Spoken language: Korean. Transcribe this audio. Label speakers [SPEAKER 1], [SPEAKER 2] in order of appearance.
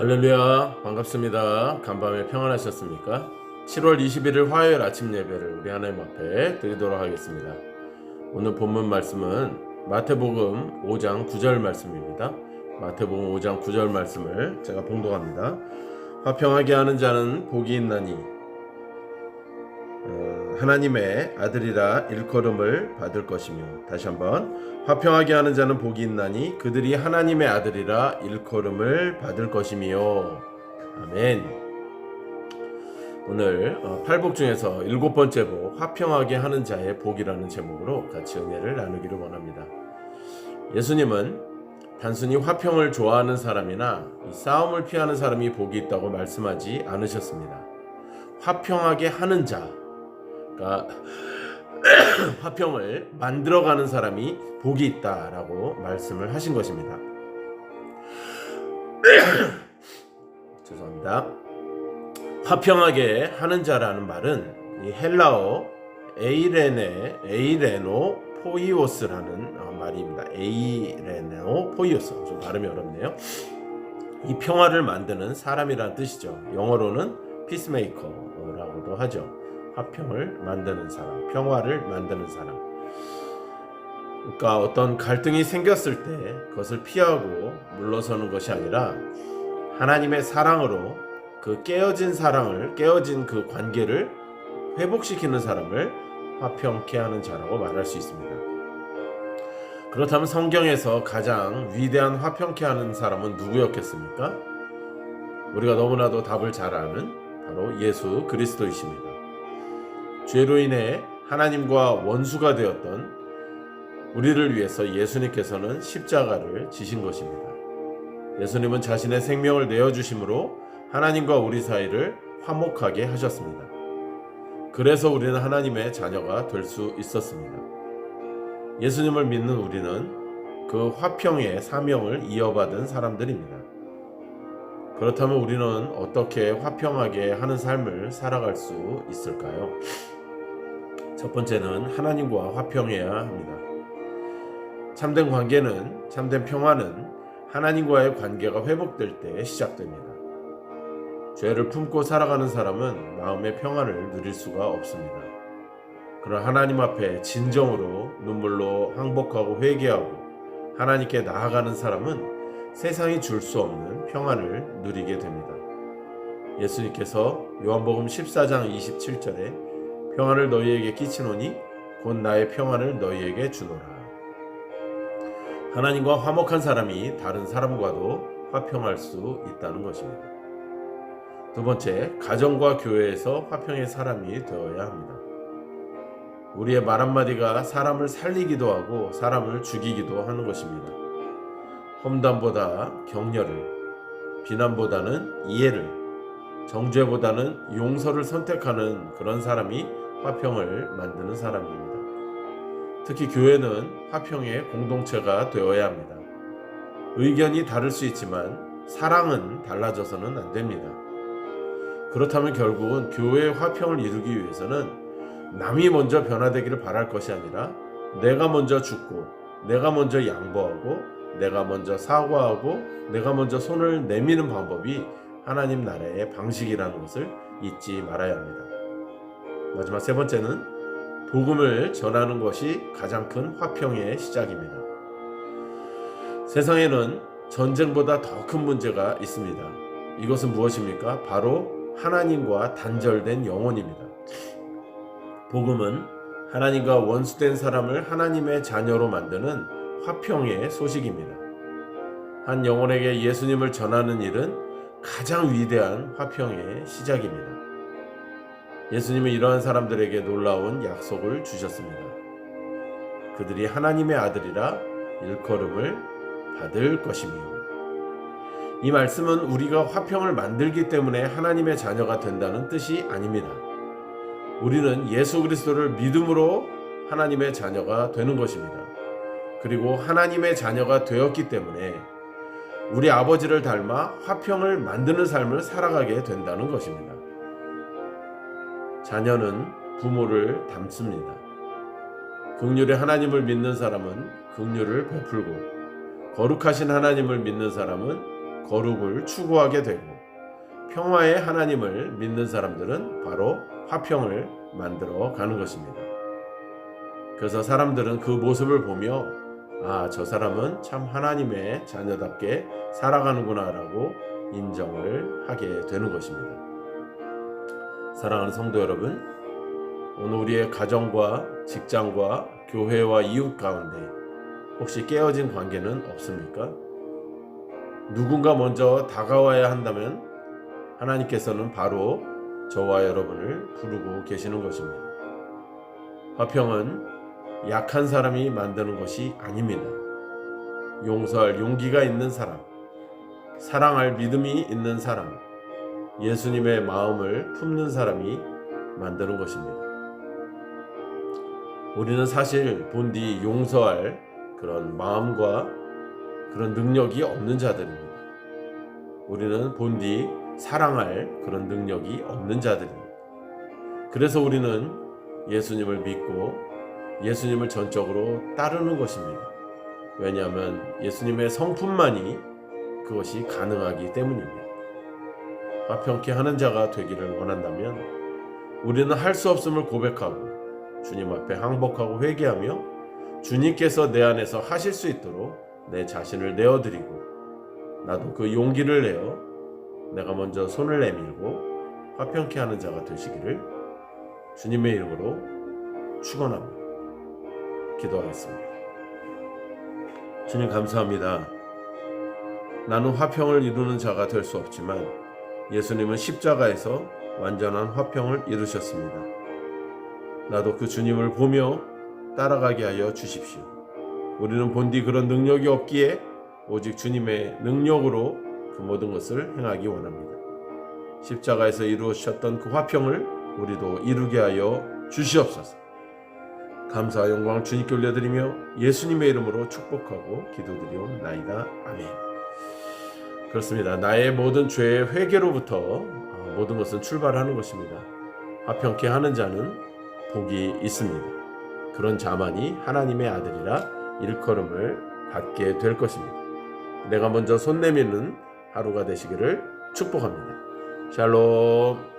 [SPEAKER 1] 할렐루야, 반갑습니다. 간밤에 평안하셨습니까? 7월 21일 화요일 아침 예배를 우리 하나님 앞에 드리도록 하겠습니다. 오늘 본문 말씀은 마태복음 5장 9절 말씀입니다. 마태복음 5장 9절 말씀을 제가 봉독합니다. 화평하게 하는 자는 복이 있나니 하나님의 아들이라 일컬음을 받을 것이며, 다시 한번, 화평하게 하는 자는 복이 있나니 그들이 하나님의 아들이라 일컬음을 받을 것이며. 아멘. 오늘 팔복 중에서 7번째 복, 화평하게 하는 자의 복이라는 제목으로 같이 은혜를 나누기를 원합니다. 예수님은 단순히 화평을 좋아하는 사람이나 싸움을 피하는 사람이 복이 있다고 말씀하지 않으셨습니다. 화평하게 하는 자, 그러니까 화평을 만들어가는 사람이 복이 있다라고 말씀을 하신 것입니다. 죄송합니다. 화평하게 하는 자라는 말은 이 헬라어 에이레노 포이오스라는 말입니다. 에이레노 포이오스, 좀 발음이 어렵네요. 이 평화를 만드는 사람이라는 뜻이죠. 영어로는 피스메이커라고도 하죠. 화평을 만드는 사람, 평화를 만드는 사람. 그러니까 어떤 갈등이 생겼을 때 그것을 피하고 물러서는 것이 아니라 하나님의 사랑으로 그 깨어진 그 관계를 회복시키는 사람을 화평케 하는 자라고 말할 수 있습니다. 그렇다면 성경에서 가장 위대한 화평케 하는 사람은 누구였겠습니까? 우리가 너무나도 답을 잘 아는 바로 예수 그리스도이십니다. 죄로 인해 하나님과 원수가 되었던 우리를 위해서 예수님께서는 십자가를 지신 것입니다. 예수님은 자신의 생명을 내어주심으로 하나님과 우리 사이를 화목하게 하셨습니다. 그래서 우리는 하나님의 자녀가 될 수 있었습니다. 예수님을 믿는 우리는 그 화평의 사명을 이어받은 사람들입니다. 그렇다면 우리는 어떻게 화평하게 하는 삶을 살아갈 수 있을까요? 첫 번째는 하나님과 화평해야 합니다. 참된 관계는, 참된 평화는 하나님과의 관계가 회복될 때 시작됩니다. 죄를 품고 살아가는 사람은 마음의 평안을 누릴 수가 없습니다. 그러나 하나님 앞에 진정으로 눈물로 항복하고 회개하고 하나님께 나아가는 사람은 세상이 줄 수 없는 평안을 누리게 됩니다. 예수님께서 요한복음 14장 27절에 평안을 너희에게 끼치노니 곧 나의 평안을 너희에게 주노라. 하나님과 화목한 사람이 다른 사람과도 화평할 수 있다는 것입니다. 두 번째, 가정과 교회에서 화평의 사람이 되어야 합니다. 우리의 말 한마디가 사람을 살리기도 하고 사람을 죽이기도 하는 것입니다. 험담보다 격려를, 비난보다는 이해를, 정죄보다는 용서를 선택하는 그런 사람이 화평을 만드는 사람입니다. 특히 교회는 화평의 공동체가 되어야 합니다. 의견이 다를 수 있지만 사랑은 달라져서는 안 됩니다. 그렇다면 결국은 교회의 화평을 이루기 위해서는 남이 먼저 변화되기를 바랄 것이 아니라 내가 먼저 죽고, 내가 먼저 양보하고, 내가 먼저 사과하고, 내가 먼저 손을 내미는 방법이 하나님 나라의 방식이라는 것을 잊지 말아야 합니다. 마지막 세 번째는 복음을 전하는 것이 가장 큰 화평의 시작입니다. 세상에는 전쟁보다 더 큰 문제가 있습니다. 이것은 무엇입니까? 바로 하나님과 단절된 영혼입니다. 복음은 하나님과 원수된 사람을 하나님의 자녀로 만드는 화평의 소식입니다. 한 영혼에게 예수님을 전하는 일은 가장 위대한 화평의 시작입니다. 예수님은 이러한 사람들에게 놀라운 약속을 주셨습니다. 그들이 하나님의 아들이라 일컬음을 받을 것이며. 이 말씀은 우리가 화평을 만들기 때문에 하나님의 자녀가 된다는 뜻이 아닙니다. 우리는 예수 그리스도를 믿음으로 하나님의 자녀가 되는 것입니다. 그리고 하나님의 자녀가 되었기 때문에 우리 아버지를 닮아 화평을 만드는 삶을 살아가게 된다는 것입니다. 자녀는 부모를 닮습니다. 긍휼의 하나님을 믿는 사람은 긍휼을 베풀고 거룩하신 하나님을 믿는 사람은 거룩을 추구하게 되고, 평화의 하나님을 믿는 사람들은 바로 화평을 만들어 가는 것입니다. 그래서 사람들은 그 모습을 보며 저 사람은 참 하나님의 자녀답게 살아가는구나 라고 인정을 하게 되는 것입니다. 사랑하는 성도 여러분, 오늘 우리의 가정과 직장과 교회와 이웃 가운데 혹시 깨어진 관계는 없습니까? 누군가 먼저 다가와야 한다면 하나님께서는 바로 저와 여러분을 부르고 계시는 것입니다. 화평은 약한 사람이 만드는 것이 아닙니다. 용서할 용기가 있는 사람, 사랑할 믿음이 있는 사람, 예수님의 마음을 품는 사람이 만드는 것입니다. 우리는 사실 본디 용서할 그런 마음과 그런 능력이 없는 자들입니다. 우리는 본디 사랑할 그런 능력이 없는 자들입니다. 그래서 우리는 예수님을 믿고 예수님을 전적으로 따르는 것입니다. 왜냐하면 예수님의 성품만이 그것이 가능하기 때문입니다. 화평케 하는 자가 되기를 원한다면 우리는 할 수 없음을 고백하고 주님 앞에 항복하고 회개하며 주님께서 내 안에서 하실 수 있도록 내 자신을 내어드리고, 나도 그 용기를 내어 내가 먼저 손을 내밀고 화평케 하는 자가 되시기를 주님의 이름으로 축원합니다. 기도하겠습니다. 주님 감사합니다. 나는 화평을 이루는 자가 될 수 없지만 예수님은 십자가에서 완전한 화평을 이루셨습니다. 나도 그 주님을 보며 따라가게 하여 주십시오. 우리는 본디 그런 능력이 없기에 오직 주님의 능력으로 그 모든 것을 행하기 원합니다. 십자가에서 이루셨던 그 화평을 우리도 이루게 하여 주시옵소서. 감사와 영광을 주님께 올려드리며 예수님의 이름으로 축복하고 기도드리옵나이다. 아멘. 그렇습니다. 나의 모든 죄의 회개로부터 모든 것은 출발하는 것입니다. 화평케 하는 자는 복이 있습니다. 그런 자만이 하나님의 아들이라 일컬음을 받게 될 것입니다. 내가 먼저 손 내미는 하루가 되시기를 축복합니다. 샬롬.